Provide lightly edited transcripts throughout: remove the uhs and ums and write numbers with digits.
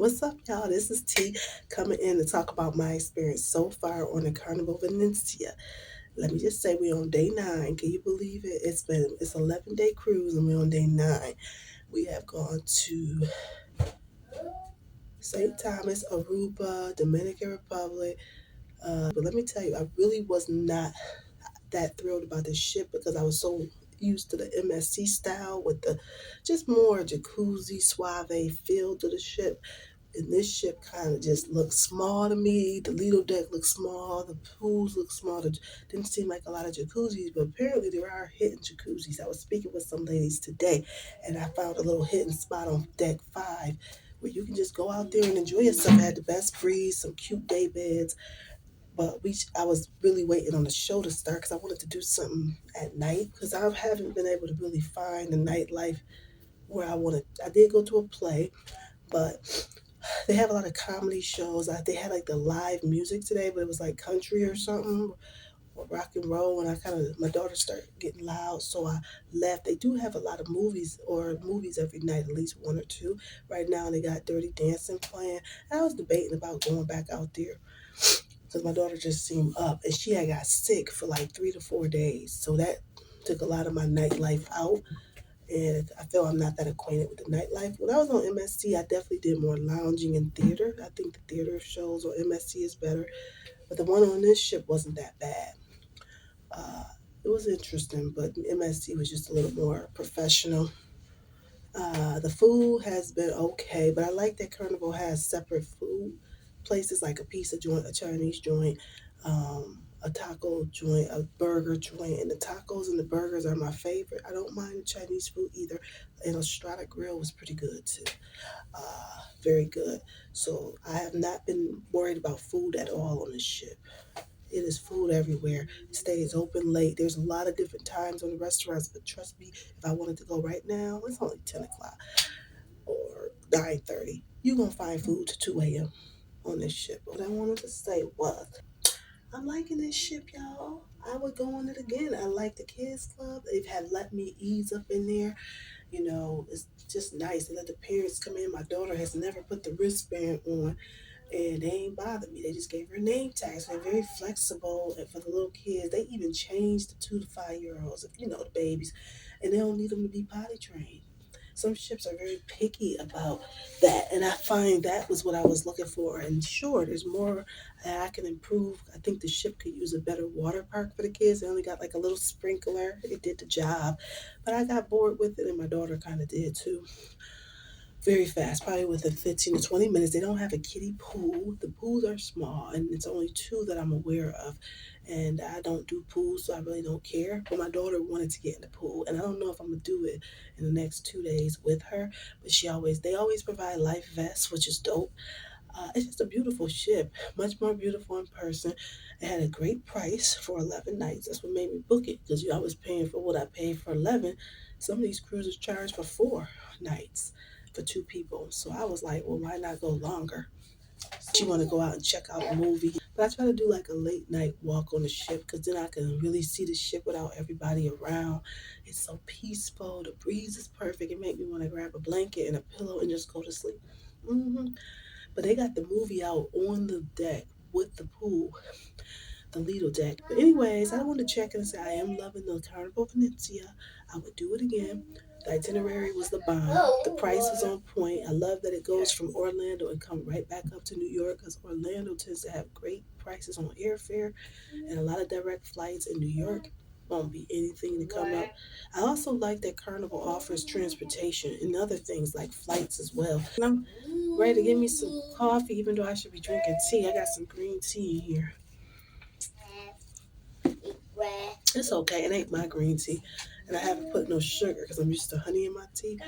What's up, y'all? This is T coming in to talk about my experience so far on the Carnival Venezia. Let me just say we're on day 9. Can you believe it? It's 11-day cruise and we're on day 9. We have gone to St. Thomas, Aruba, Dominican Republic. But let me tell you, I really was not that thrilled about this ship because I was so used to the MSC style with the just more jacuzzi suave feel to the ship. And this ship kind of just looked small to me. The Lido deck looked small. The pools looked small. Didn't seem like a lot of jacuzzis, but apparently there are hidden jacuzzis. I was speaking with some ladies today, and I found a little hidden spot on deck 5 where you can just go out there and enjoy yourself. I had the best breeze, some cute day beds, but I was really waiting on the show to start because I wanted to do something at night because I haven't been able to really find the nightlife where I wanted. I did go to a play, but they have a lot of comedy shows. They had like the live music today, but it was like country or something or rock and roll. And my daughter started getting loud, so I left. They do have a lot of movies every night, at least one or two. Right now, they got Dirty Dancing playing. And I was debating about going back out there because my daughter just seemed up and she had got sick for like 3 to 4 days. So that took a lot of my nightlife out, and I feel I'm not that acquainted with the nightlife. When I was on MSC, I definitely did more lounging and theater. I think the theater shows on MSC is better, but the one on this ship wasn't that bad. Uh, it was interesting, but MSC was just a little more professional. The food has been okay, but I like that Carnival has separate food places like a pizza joint, a Chinese joint, a taco joint, a burger joint, and the tacos and the burgers are my favorite. I don't mind the Chinese food either, and Estrada Grill was pretty good too. Very good. So I have not been worried about food at all on this ship. It is food everywhere. It stays open late. There's a lot of different times on the restaurants, but trust me, if I wanted to go right now, it's only 10 o'clock or 9:30. You're going to find food to 2 a.m. on this ship. What I wanted to say was, I'm liking this ship, y'all. I would go on it again. I like the kids club. They've had let me ease up in there. It's just nice. They let the parents come in. My daughter has never put the wristband on, and they ain't bothered me. They just gave her name tags. They're very flexible, and for the little kids, they even changed the 2 to 5 year olds, the babies, and they don't need them to be potty trained. Some ships are very picky about that, and I find that was what I was looking for. And sure, there's more that I can improve. I think the ship could use a better water park for the kids. They only got like a little sprinkler. It did the job, but I got bored with it, and my daughter kind of did too. Very fast, probably within 15 to 20 minutes. They don't have a kiddie pool. The pools are small, and it's only two that I'm aware of. And I don't do pools, so I really don't care. But my daughter wanted to get in the pool, and I don't know if I'm gonna do it in the next 2 days with her. But they always provide life vests, which is dope. It's just a beautiful ship, much more beautiful in person. It had a great price for 11 nights. That's what made me book it because I was paying for what I paid for 11. Some of these cruises charge for 4 nights for two people. So I was like, well, why not go longer? She want to go out and check out a movie. But I try to do like a late night walk on the ship because then I can really see the ship without everybody around. It's so peaceful. The breeze is perfect. It made me want to grab a blanket and a pillow and just go to sleep. But they got the movie out on the deck with the pool, the Lido deck. But anyways, I want to check and say I am loving the Carnival Venezia. I would do it again. The itinerary was the bomb. The price was on point. I love that it goes from Orlando and come right back up to New York because Orlando tends to have great prices on airfare and a lot of direct flights. In New York won't be anything to come up. I also like that Carnival offers transportation and other things like flights as well. And I'm ready to get me some coffee, even though I should be drinking tea. I got some green tea in here. It's okay. It ain't my green tea. And I haven't put no sugar because I'm used to honey in my tea.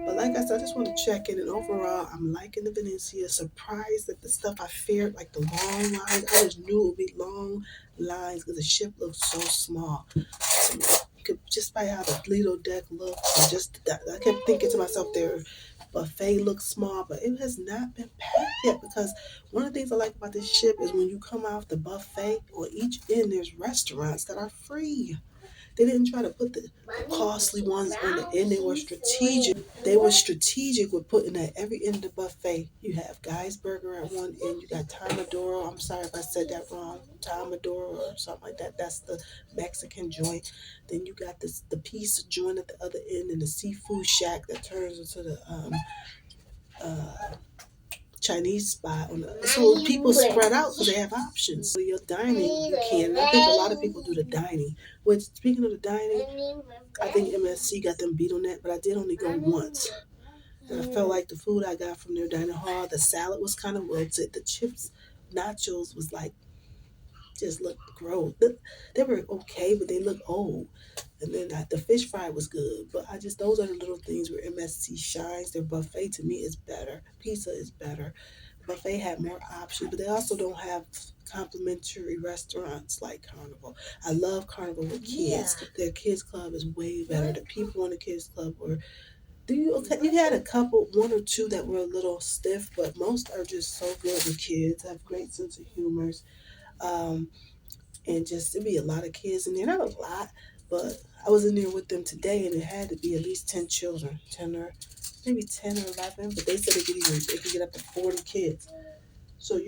But like I said, I just want to check in. And overall, I'm liking the Venetia. Surprised that the stuff I feared, like the long lines, I just knew it would be long lines because the ship looked so small. So just by how the Lido deck looked, and I kept thinking to myself, their buffet looks small, but it has not been packed yet because one of the things I like about this ship is when you come off the buffet, on each end there's restaurants that are free. They didn't try to put the costly ones on the end. They were strategic. They were strategic with putting at every end of the buffet. You have Guy's Burger at one end. You got Tomadoro. I'm sorry if I said that wrong. Tomadoro or something like that. That's the Mexican joint. Then you got the pizza joint at the other end, and the seafood shack that turns into the uh, Chinese spot. So people spread out because they have options. So your dining, you can. I think a lot of people do the dining. Which, speaking of the dining, I think MSC got them beat on that, but I did only go once. And I felt like the food I got from their dining hall, the salad was kind of wilted. The chips, nachos was like, just looked gross. They were okay, but they looked old. And then the fish fry was good. But those are the little things where MSC shines. Their buffet to me is better. Pizza is better. Buffet had more options, but they also don't have complimentary restaurants like Carnival. I love Carnival with kids. Yeah. Their kids club is way better. The people in the kids club were. You had a couple, one or two that were a little stiff, but most are just so good with kids. Have great sense of humors. Um, and just it'd be a lot of kids in there. Not a lot, but I was in there with them today, and it had to be at least 10 children, 10 or maybe 10 or 11. But they said they could get up to 40 kids. So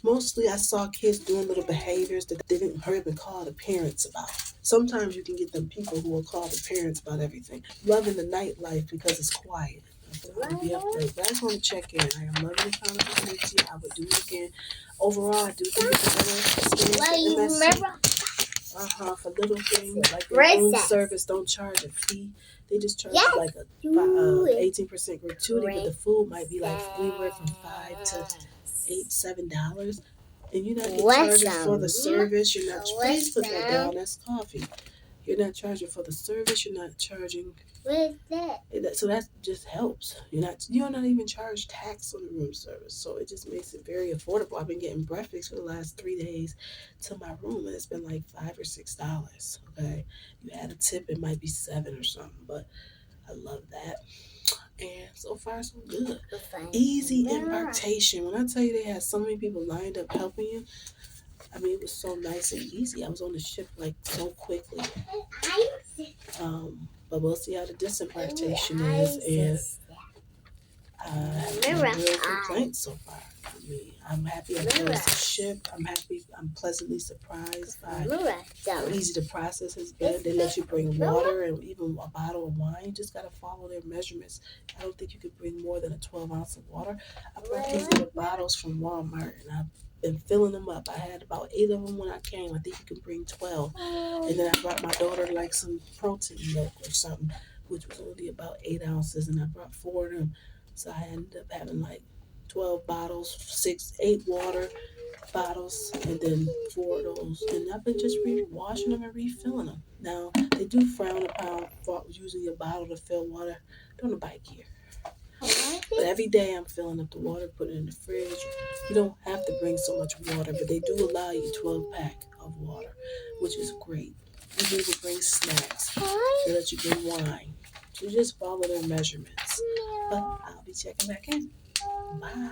mostly I saw kids doing little behaviors that they didn't hurry up and call the parents about. Sometimes you can get them people who will call the parents about everything. Loving the nightlife because it's quiet. I'll be up late, but I just want to check in. I am loving the Carnival Venezia. I would do it again. Overall, I do think it's a better experience. For little things like their room service, don't charge a fee. They just charge like a 18% gratuity, but the food might be like anywhere from $5 to $7, and you're not getting charged for the service. You're not. Please put that down. That's coffee. You're not charging for the service. You're not charging. What is that? So that just helps. You're not even charged tax on the room service. So it just makes it very affordable. I've been getting breakfast for the last 3 days to my room, and it's been like $5 or $6. Okay, you add a tip, it might be 7 or something, but I love that. And so far, so good. Easy embarkation. When I tell you they had so many people lined up helping you, I mean, it was so nice and easy. I was on the ship like so quickly. But we'll see how the disembarkation is. And I have no real complaints so far. I mean, I'm happy I closed the ship. I'm happy. I'm pleasantly surprised by how easy the process has been. They let you bring water and even a bottle of wine. You just got to follow their measurements. I don't think you could bring more than a 12 ounce of water. I brought these little bottles from Walmart, and I've been filling them up. I had about 8 of them when I came. I think you can bring 12. And then I brought my daughter like some protein milk or something, which was only about 8 ounces, and I brought 4 of them. So I ended up having like 12 bottles, 8 water bottles, and then 4 of those. And I've been just washing them and refilling them. Now, they do frown upon using your bottle to fill water. Don't nobody care. But every day I'm filling up the water, putting it in the fridge. You don't have to bring so much water, but they do allow you 12-pack of water, which is great. You can even bring snacks. They let you bring wine. So just follow their measurements. But I'll be checking back in. Bye.